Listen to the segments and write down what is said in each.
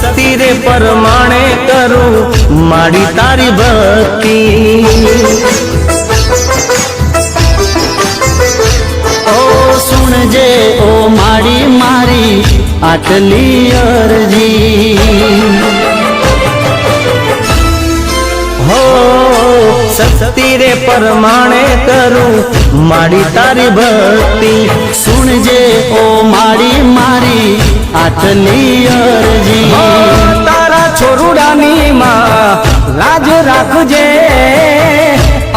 शक्ति रे परमाणे करूं माड़ी तारी भक्ति। ओ सुनजे ओ माड़ी मारी आटली अरजी। हो शक्ति रे परमाणे करूं माड़ी तारी भक्ति। सुनजे ओ माड़ी मारी आटली अरजी। तारा छोरुडानी मां लाज राखजे,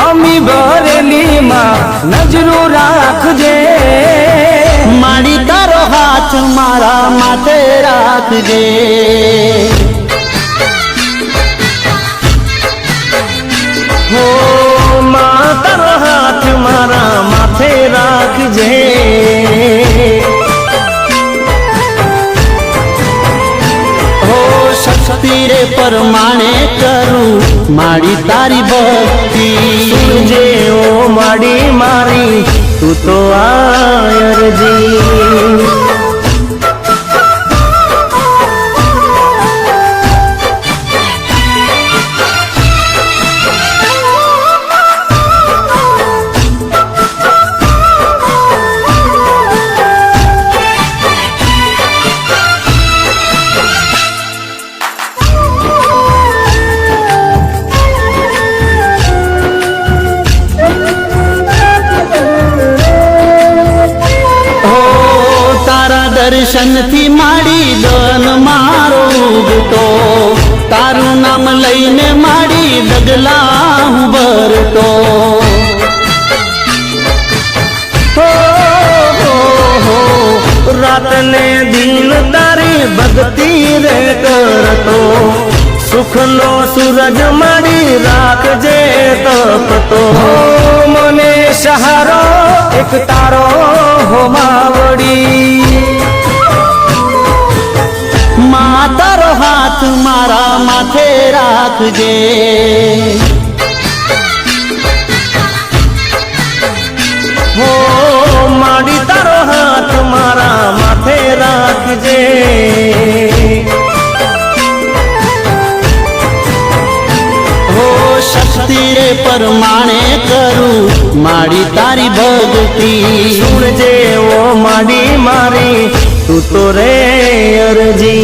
अमी बरेली मां नजरू राखजे। माड़ी तारो हाथ मारा माथे राखजे। हो मां तारो हाथ मारा माथे राखजे। शक्ति रे परमाणे करूं माड़ी तारी भक्ति। सुनजे ओ माड़ी मारी तू तो आयरजी। दर्शन थी माड़ी दन मारो उगतो, तारू नाम लईने माड़ी डगला हूँ भरतो। हो रात ने दिन तारी भक्ति रे करतो। सुख नो सूरज माड़ी राखजे तपतो। मने सहारो एक तारो हो मावड़ी। तारो हाथ मारा माथे राखजे। हो माड़ी तारो हाथ मारा माथे राखजे। हो शक्ति रे परमाणे करूं माड़ी तारी भक्ति। सुनजे ओ माड़ी मारी तू तो रे अरजी।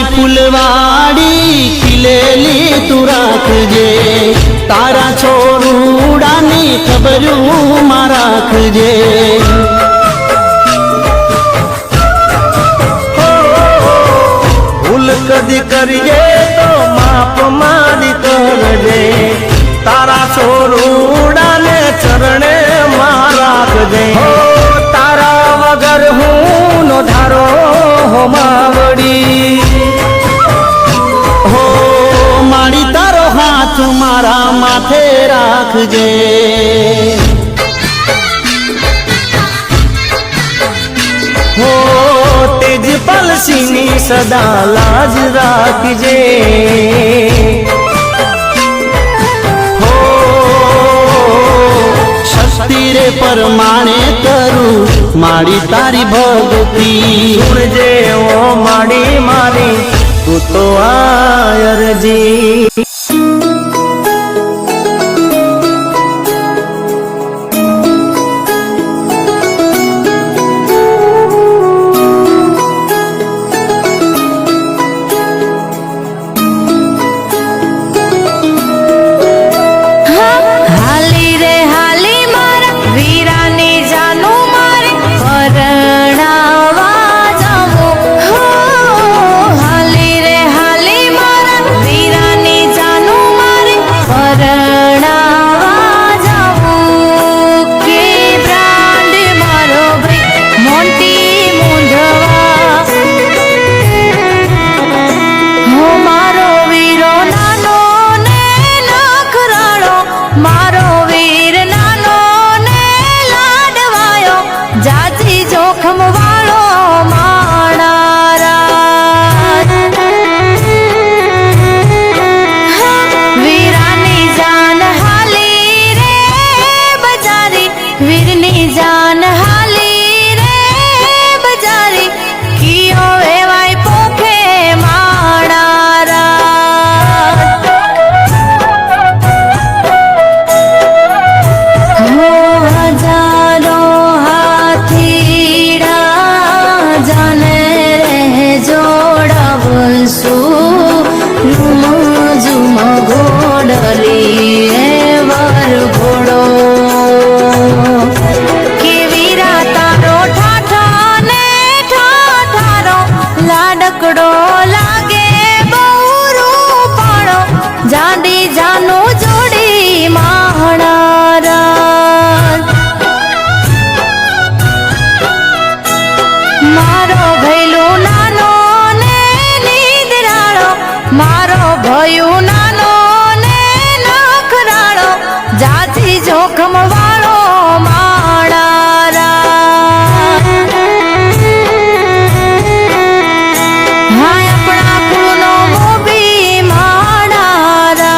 फुलवाड़ी खिलेली तू राखजे। तारा छोरुडानी खबरूं मां राखजे। भूल कदी करिए तो माप मारी करजे। तारा छोरुडाने चरणे मां राखजे। तारा वगर हूँ नो धारो हो मावड़ी। माड़ी तारो हाथ मारा माथे राखजे। हो तेज पलसीनी सदा लाज राखजे। हो शक्ति रे परमाणे करूं माड़ी तारी भक्ति। सुनजे ओ माड़ी मारी तू तो आयरजी। वीरानी जा લાડકડો લાગે બહુ રૂપાળો જાડી જાનું જોડી માહણારા મારો ભૈલું નાનો ને નીંદરાળો મારો ભયું નાનો ને નખરાળો જાજી જોખમ વાળો માણારા હા આપણા કુળનો મોભી માણારા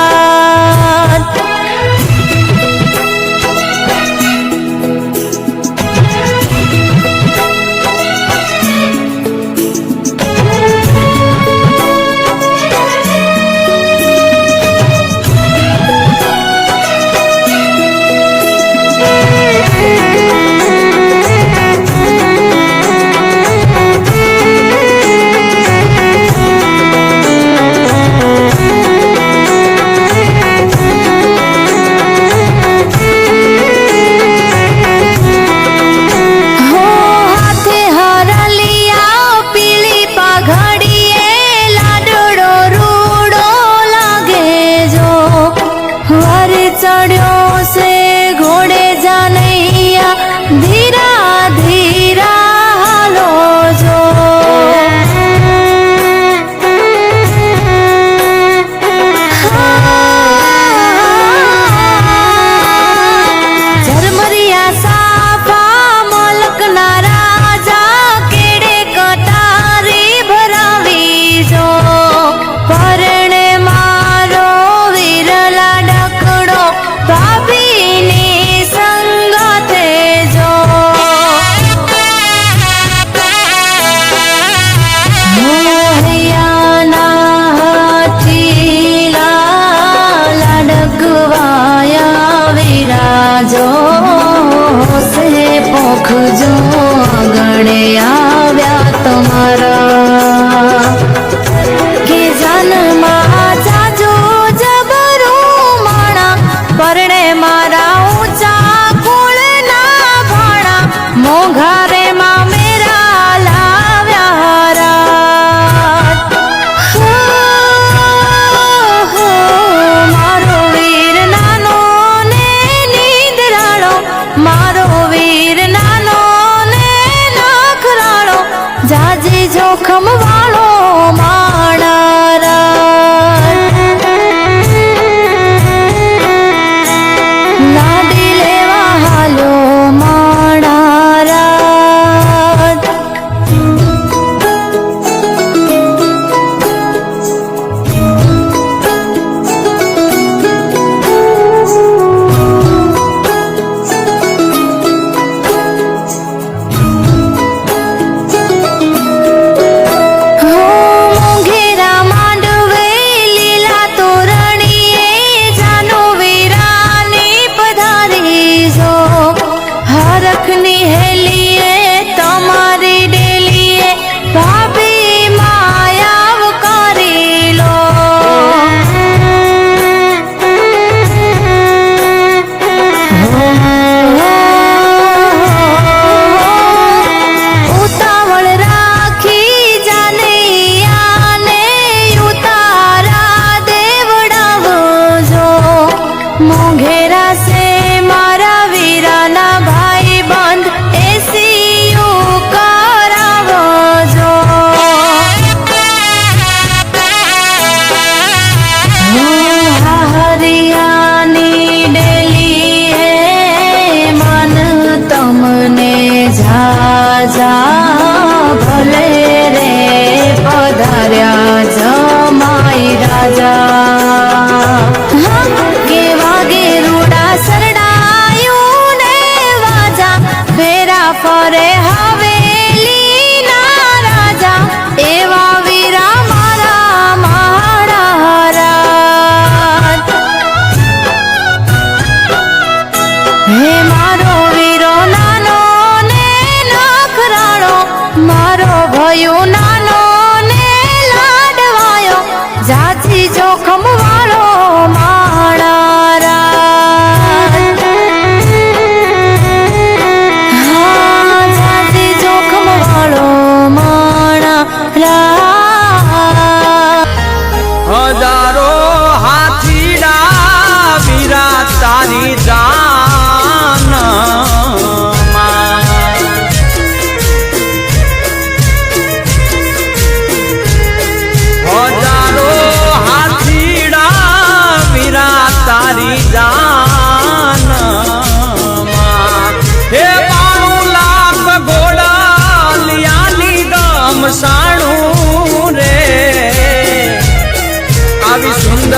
चढ़्यो से घोड़े जानैया धीरा धीरा हालो जो झरमरिया साफा मलक ना राजा केड़े कटारी भरावी जो परणे मारो वीरला डकड़ो भाभीनी संगते जो मोहयाना हठीला लाडकवाया विराजो से पोखजो गणे आव्या तमारा के जन्मा जाजो जबरू माणा परणे मारा ऊंचा कुळना भाणा मोघारे मा मेरा लाव्या रात मारो वीर नानो ने નીંદરાળો મારો વીર નાનો ને નખરાળો જાજી જોખમ વાળો માણારા લાડી લેવા હાલો માણારા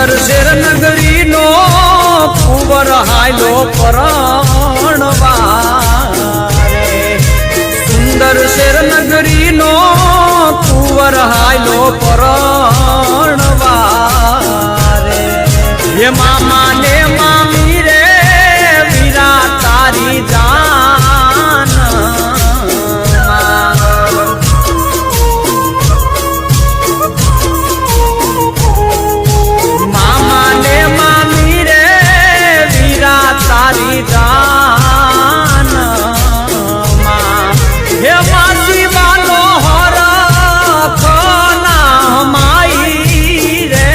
સુંદર શેર નગરી નો કુંવર હાયલો પરણવારે સુંદર શેર નગરી નો કુંવર હાયલો પરણવારે હે મામા ને મામી રે વીરા તારી જાન મામા ને મામી રે વીરા તારી જાન હે માસી બાનો હરખના માઈ રે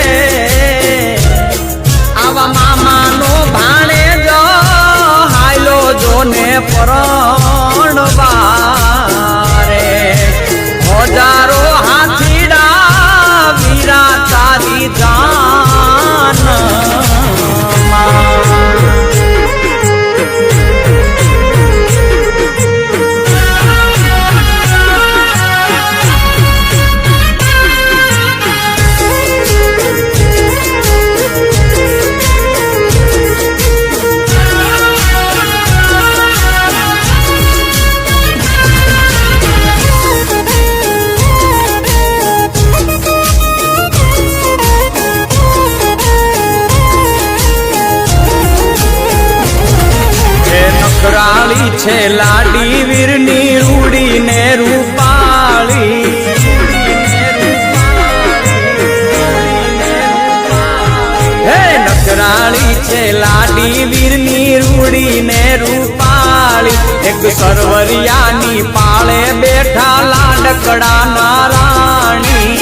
આવા મામાનો ભાણેજ હાયલો જોને પરણવારે હજારો હાથીડા વીરા તારી જાન નખરાળી છે લાડી વીરની રૂડીને રૂપાળી હે નખરાળી છે લાડી વીરની રૂડીને રૂપાળી એક સરવરિયાની પાળે બેઠા લાડકડા નારાણી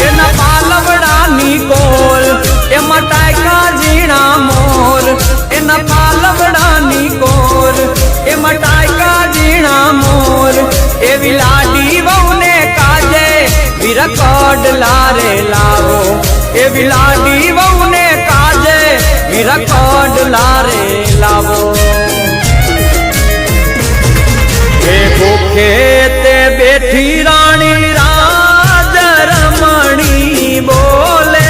એના પાલવડાની કોલ એમાં ટાયકા ઝીણા મોર એના પાલવડાની કોર એમાં ટાયકા ઝીણા મોર એવી લાડી વહુને કાજે વિરકડ લારે લાવો એવી લાડી વહુને કાજે વિરકડ લારે લાવો હે ભૂખે તે બેઠી રાણી રાજ રમણી બોલે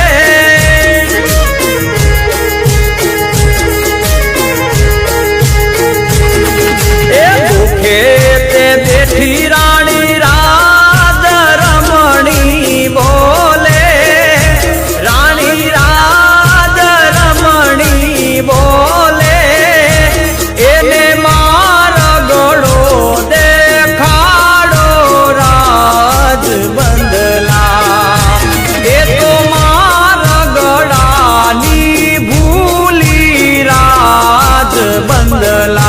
તે બેઠી રાણી રાજ રમણી બોલે રાણી રાજ રમણી બોલે એને માર ગળો દેખાડો રાજ બંદલા એ તો માર ગળાની ભૂલી રાજ બંદલા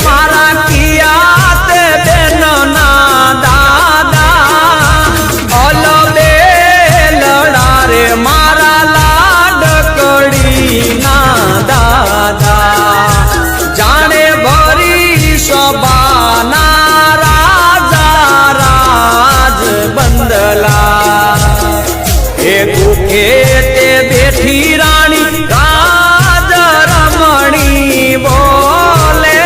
મારા કિયા તે બેન ના દાદા ઓલ બેલડા રે મારા લાડકડી ના દાદા જાણે ભરી સબાના રાજા રાજ બંદલા એ ભૂખે તે બેઠી રાણી રાજ રમણી બોલે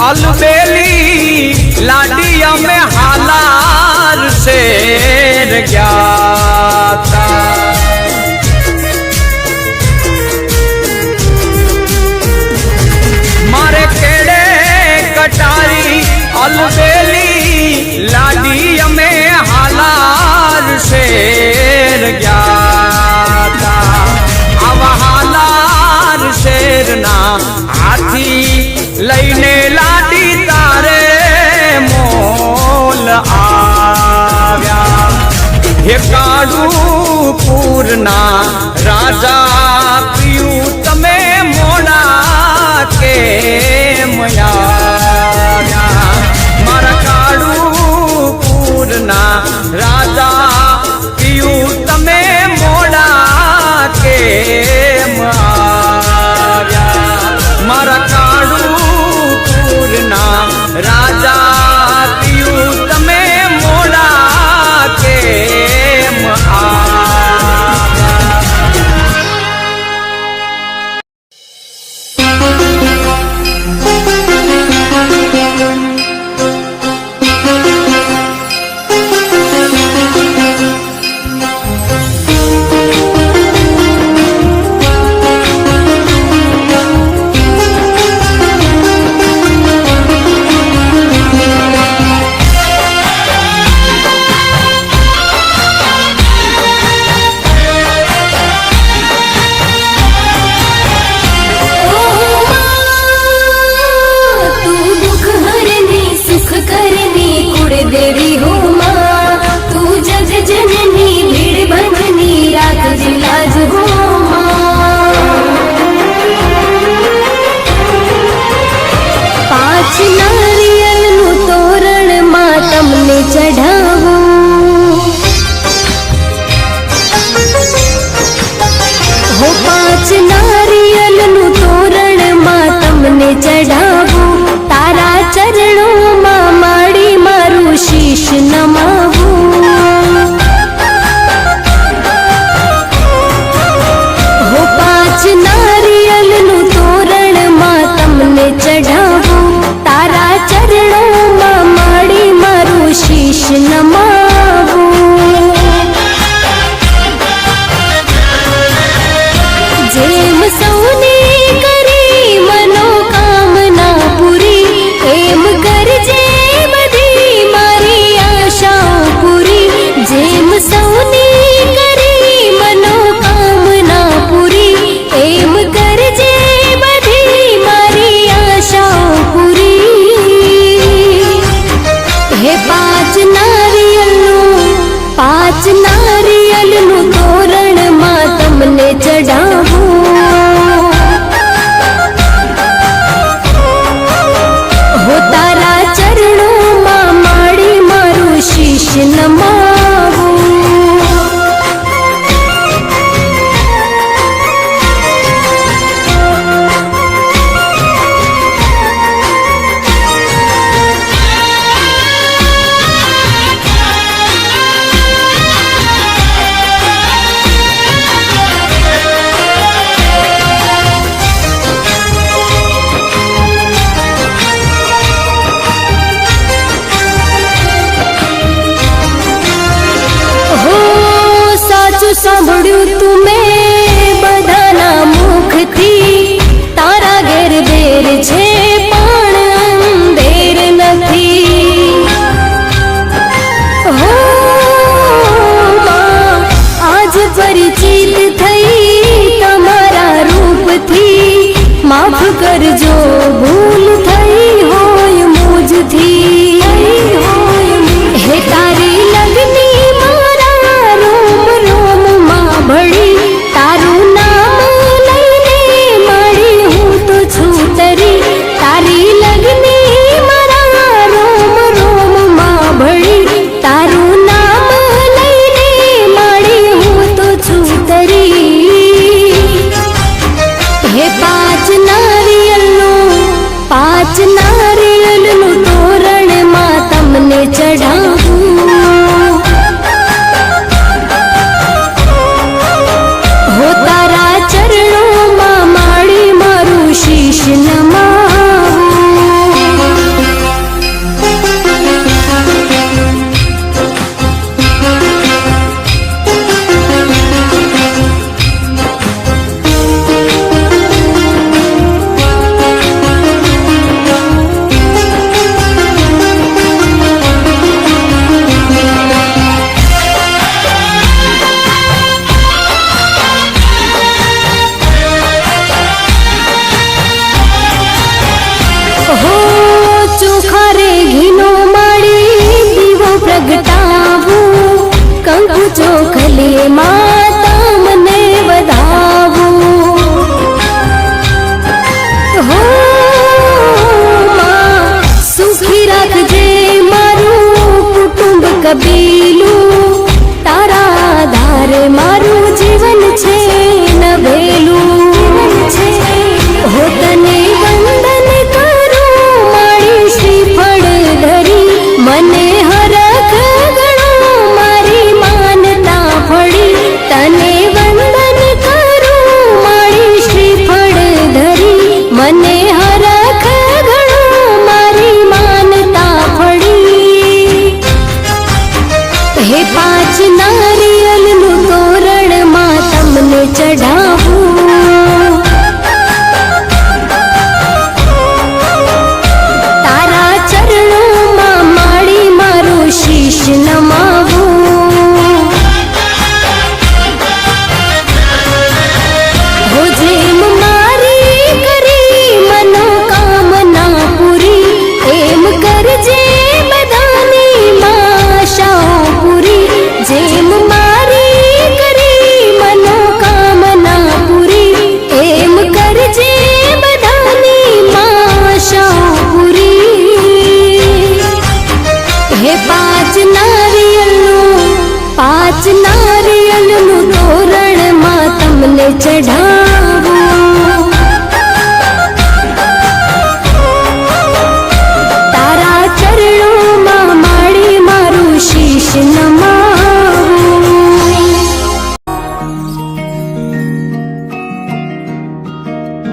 अलबेली लाडिया में हालार शेर गया था मारे केड़े कटारी अलबेली लाडिया में हालार शेर गया था अब हालार शेर ना हाथी લઈને લાડી તારે મોલ આવ્યા. હે કાળુપુરના રાજા પિયું તમે મોડા કેમ આવ્યા? મારા કાળુપુરના રાજા પિયું તમે મોડા કેમ આવ્યા? મારા કાળુપુરના રાજા પિયું તમે મોડા કેમ આવ્યા? देवी हो माँ तू जग जननी भीड़ भंगनी रात जिलाज हो माँ. 5 नारियलનું તોરણ માં તમને ચઢાવું હો. 5 નારિયલનું તોરણ માં તમને ચઢાવું. તારા ચરણોમાં માડી મારું શીશ નમાવું હો. 5 નારિયલનું તોરણ માં તમને ચઢાવું. તારા ચરણોમાં માડી મારું શીશ નમાવું. જેમ સૌની કરી મનોકામના પૂરી એમ કરજે બધી મારી આશાઓ પૂરી. જેમ સૌની કરી મનોકામના પૂરી એમ કરજે બધી મારી આશાઓ પૂરી. હે 5 નારિયલનું તોરણ માં તમને ચઢાવું હો. તારા ચરણોમાં માડી મારું શીશ નમાવું. સાંભળ્યું તું મેં બધાના મુખથી તારા ઘેર બેર છે પણ અંધેર નથી હો. આજ પરિચિત થઈ તમારા રૂપથી. માફ કરજો ભૂલ થઈ હોય મુજથી. હે તારી લગની મારા રોમ રોમ માં ભળી. તારું નામ લઈને મળી હું તો છું તરી. તારી લગની મારા રોમ રોમ માં ભળી. તારું નામ લઈને મળી હું તો છું તરી. હે 5 નારિયલનું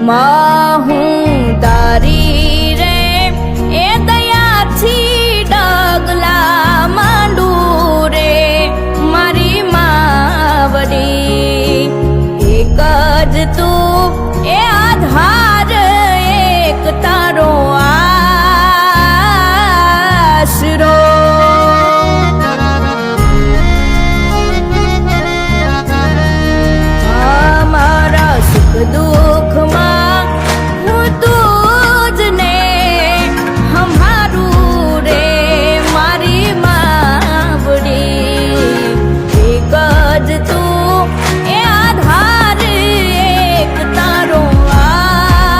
માં હું તારી રે એ દયાથી ડગલા માંડું રે મારી માવડી એક જ તું એ આધાર એક તારો આશરો મારા સુખ દુઃખમાં હું તુજને હમારું રે મારી માવડી એક જ તું એ આધાર એક તારો આશરો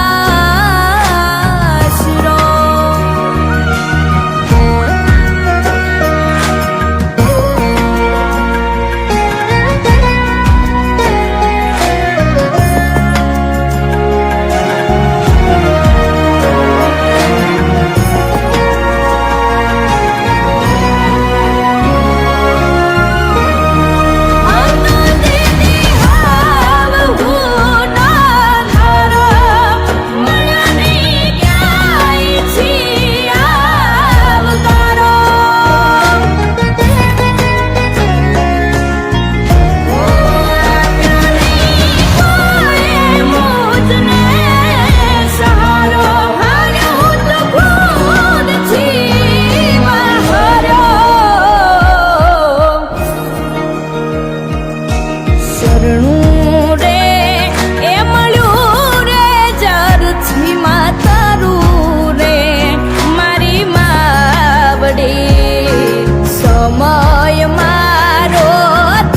શરણું રે એ મળ્યું રે જરથી માતારું રે મારી માવડી સમય મારો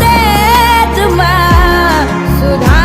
તેજમાં સુધાર્યો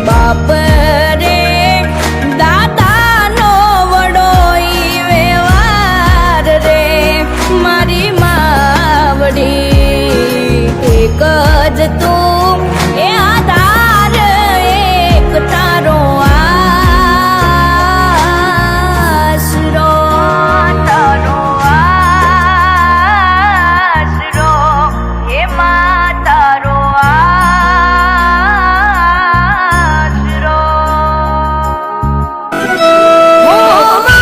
બાપ રે દાદાનો વડો ઈ વ્યવહાર રે મારી માવડી એક જ તું એ આધાર એક તારો આશરો તારો આશરો હે મા તારો આશરો હો મા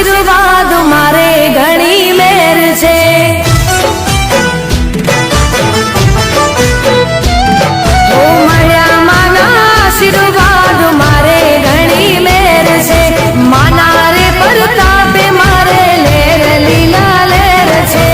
આશીર્વાદ મારે ઘણી મેર છે ઓ મળ્યા માના આશીર્વાદ મારે ઘણી મેર છે માના રે પ્રતાપે મારે લેર લીલા લેર છે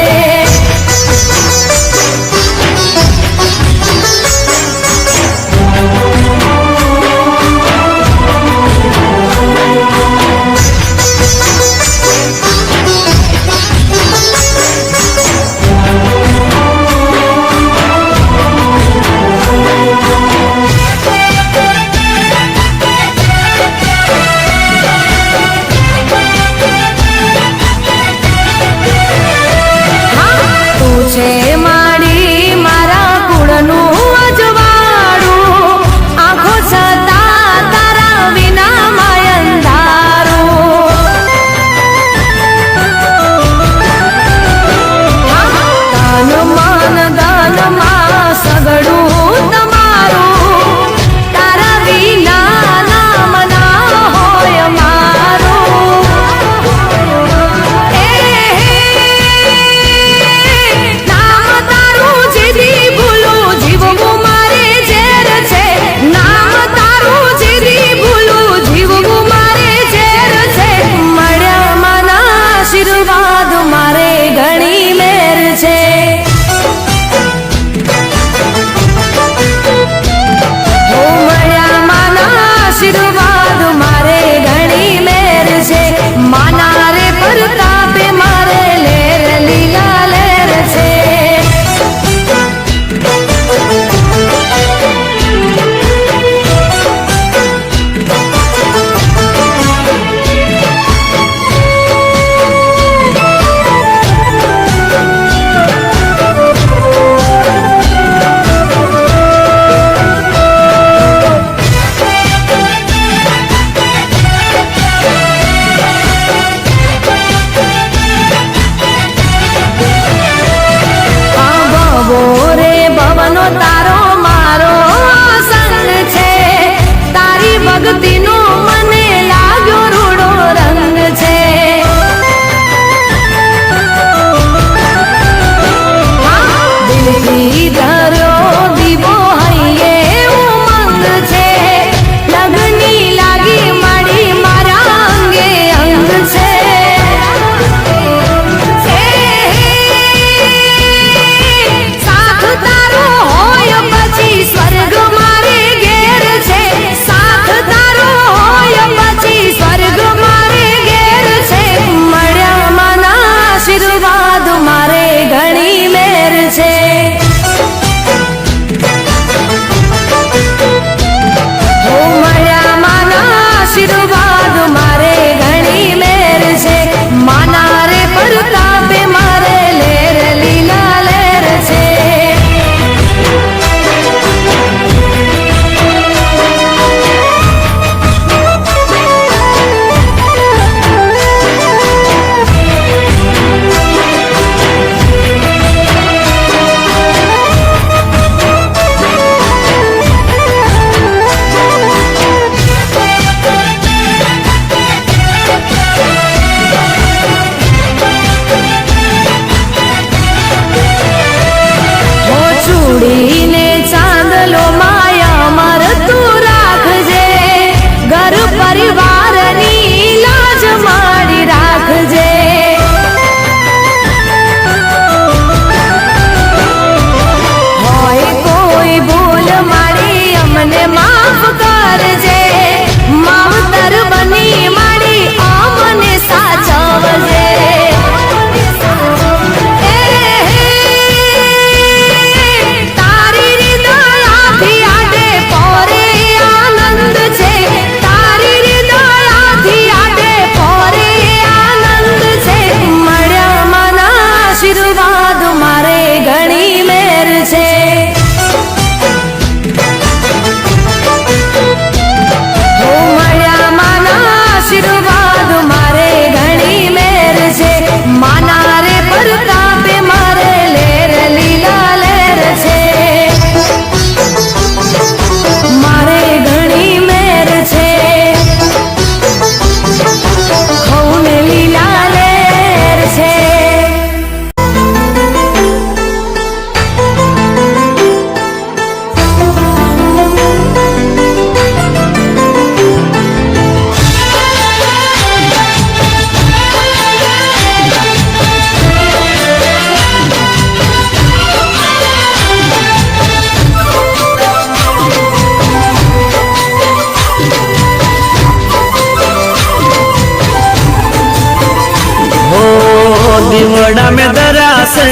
से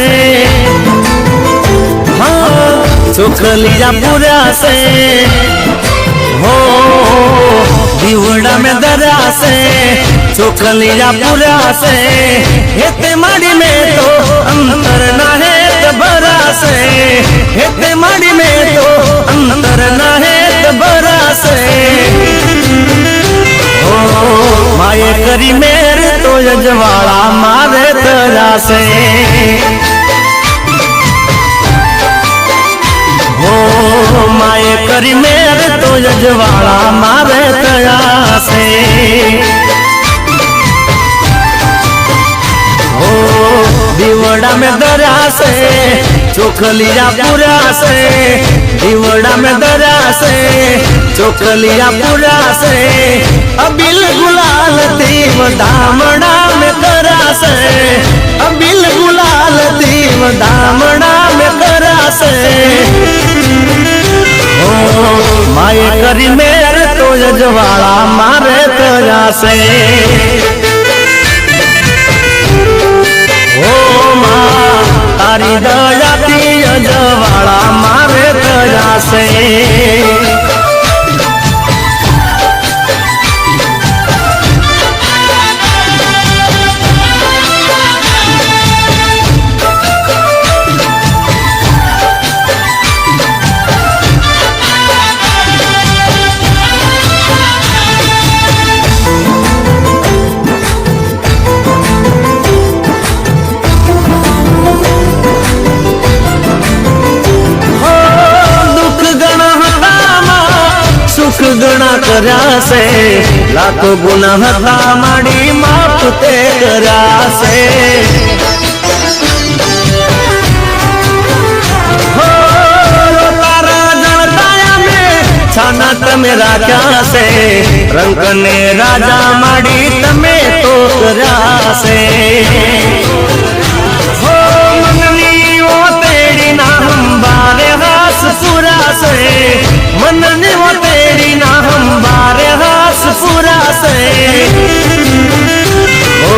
हाँ चोखलिया पूरा से हो दीवड़ा में दरा से चोखलिया पूरा से हेते माड़ी में तो अंतर ना है तबरा से हेते माड़ी में तो अंतर ना है तबरा से हो माये करी मेरे तो यजवाड़ा मारे तरा से हो माये करी मेरे तो यजवाड़ा मारे तरा से हो दीवड़ा में दरा से चोखलिया पूरा से दीवड़ा में दरा से चोखलिया पूरा से अबिल गुलाल दीव दामड़ा में करा से अबिल गुलाल दीव दामड़ा में करा से हो माये करी मेरे तो यजवाड़ा मारे तरा से ओ माँ तारी दया थी यजवाड़ा मारे तरा से सुख गणा कर्या से लाखों गुना हता माड़ी माफ ते कर्या से हो तारा जनताया में छाना तमे राख्या से रंग ने राजा माड़ी तमे तो कर्या से हो मननी ओ तेरी ना हम बारे हास पूरा से मननी वो तेरी ना हम बारे हास पूरा से ओ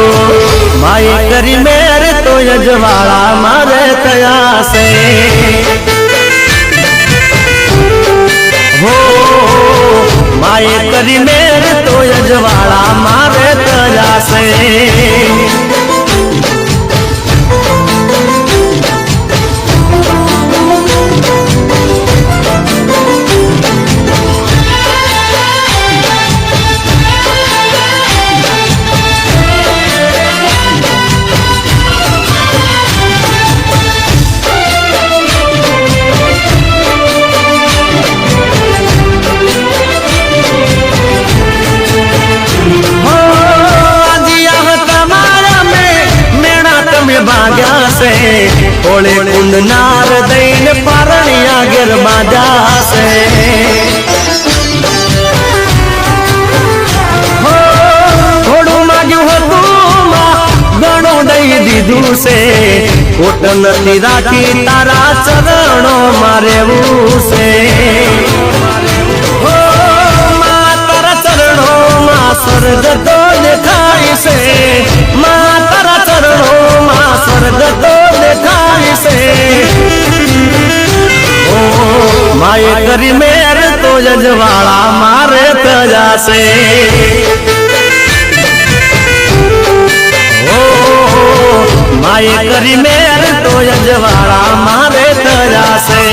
माये करी मेरे तो यजवाड़ा मारे तया से हो माये करी मेरे तो यजवाड़ा मारे तया से बाजा से ओले कुंड नार दैन पारणिया गिर बाजा से हो थोड़ू माग्यू हतू गणो दई दीधू से कोट नती राखी तारा चरणों मारे से हो मां तारा चरणों मां स्वर्ग तो दिखाई से मां तारा चरणों स्वर्ग तो दिखाई से ओ माये करी मेरे तो यजवाड़ा मारे तजा से ओ माये करी मेरे तो यजवाड़ा मारे तजा से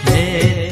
हे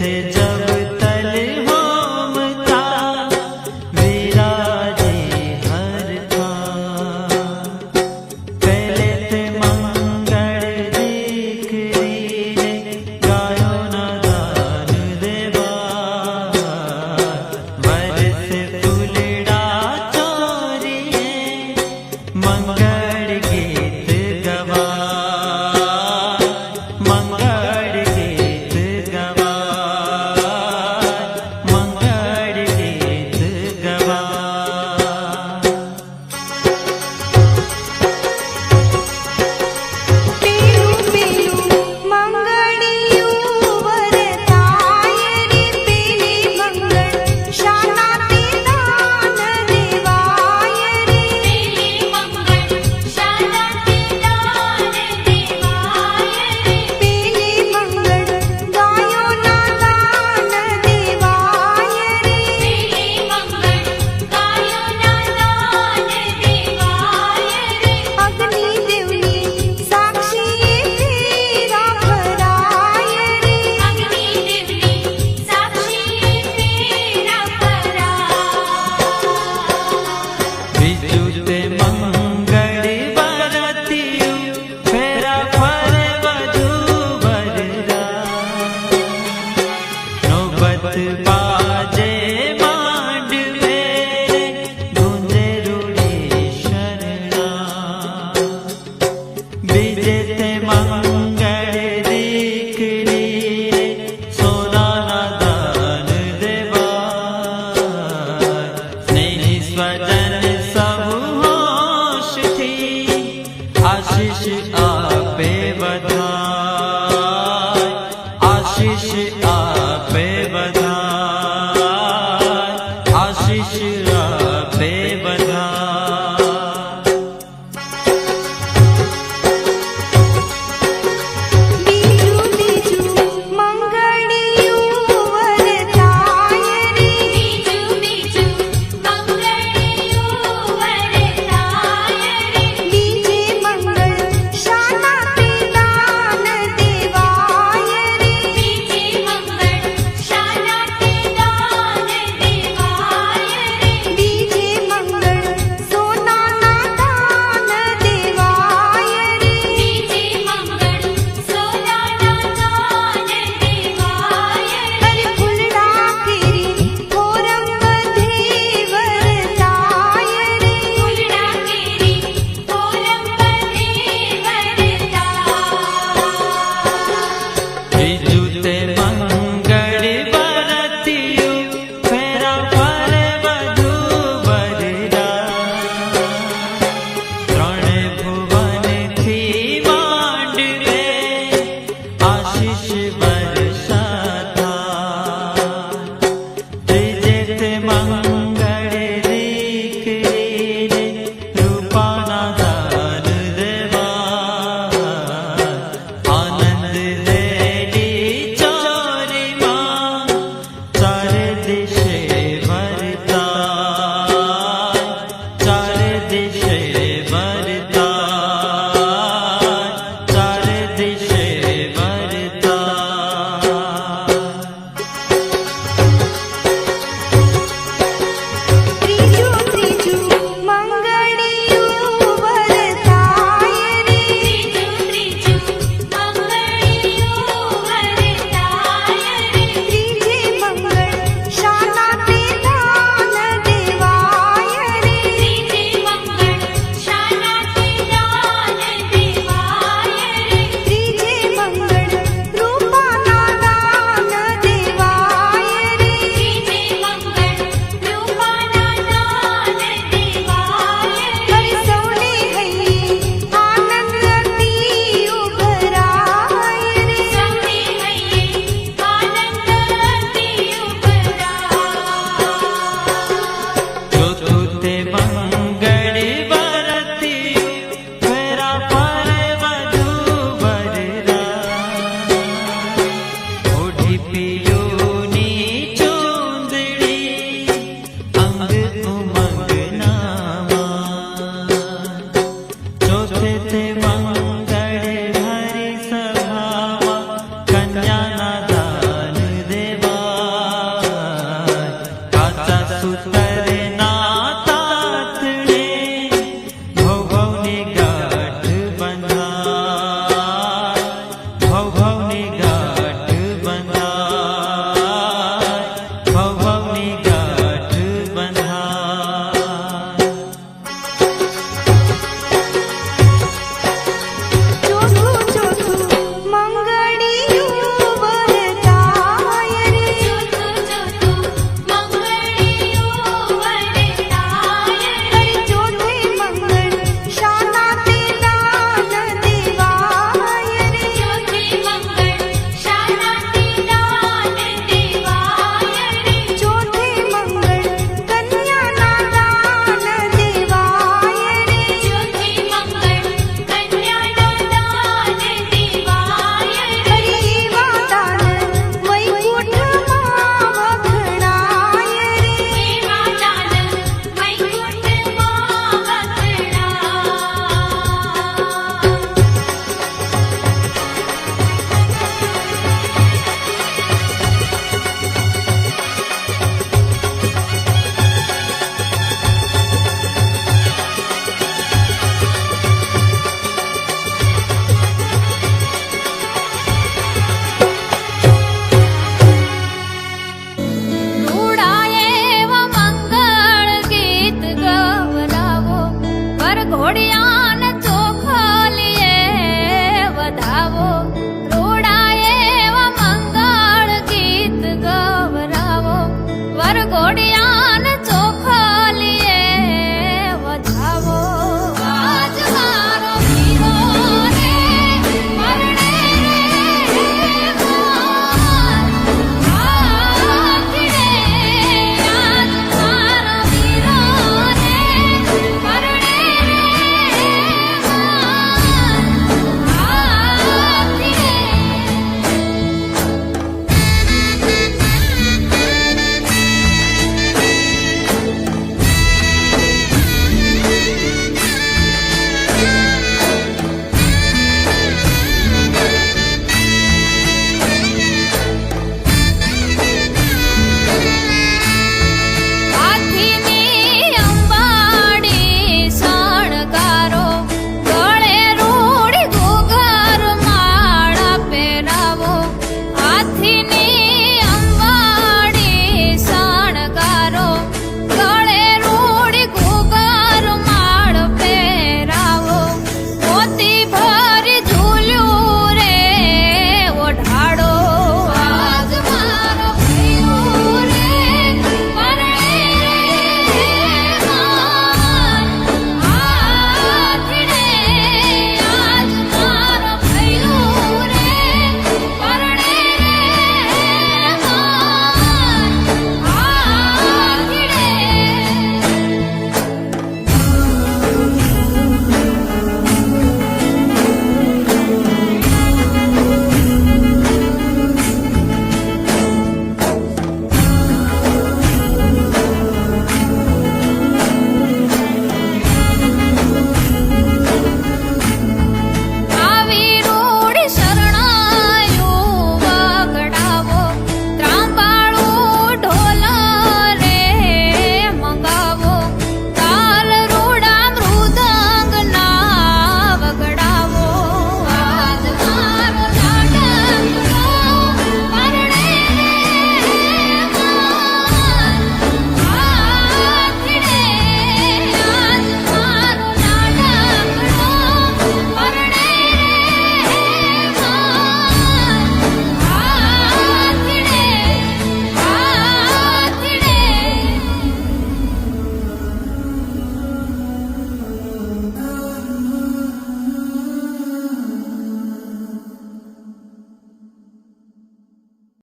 दिशे